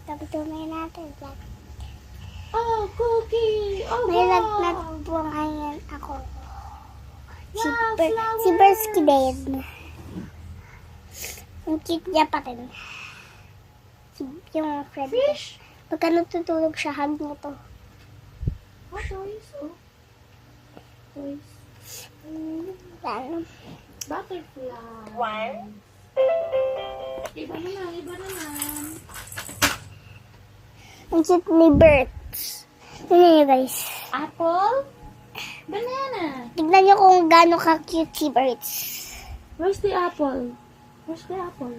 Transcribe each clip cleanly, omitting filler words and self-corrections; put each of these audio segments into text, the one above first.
Tumay natin. Oh, cookie! Oh, May wow! lagnat po ngayon ako. Si, Wow, si Bersky din. Ang cute niya pa rin. Yung friend ko. Fish! Pagka natutulog siya, hug mo to. Oh, toys. Oh. Toys. Yan. Butterfly. Iba naman. Ang cute ni Birds. Tignan niyo guys. Apple? Banana. Tignan niyo kung gaano ka-cute si Birds. Where's the apple? Where's the apple?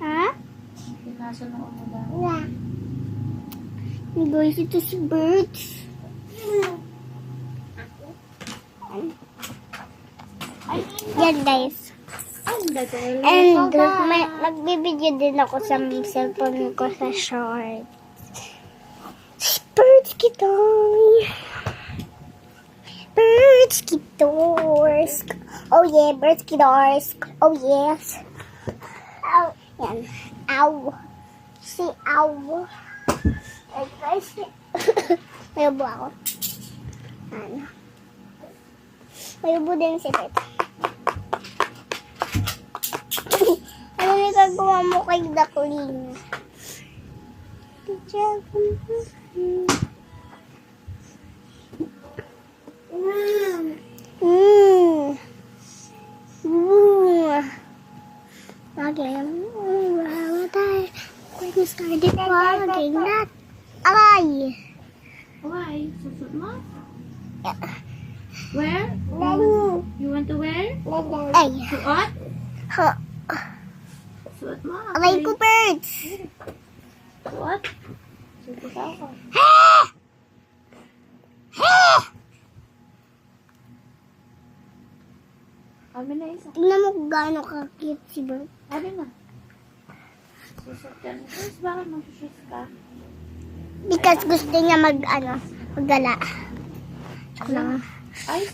Ha? Nasa noo mo daw. Wala. Guys, ito si Birds. Ay, Yan guys. ang gagal. And magbibideo din ako sa cellphone ko sa short. Birds kitoy. Birds kitoys. Oh yeah, birds kitoys. Oh yes. Ow. Yan. Ow. Si ow. Ay guys. May ubo ako. Ano. May ubo din si Bird. Ano yung gagawa mo kay Duckling? Again. When you started vlogging that. Aray! Why? Susot mo? Yeah. Where? Nani? You want to wear? Ay. Suot? Ha. Suot mo. Aray ko, Birds. Suot? Suot ako. Kami na isa. Tingnan mo kung gaano ka-cute si Bird. Kami na. Susot ka na. Sus, bakit magsusus ka? Because gusto niya maggala. Joke lang. Ay,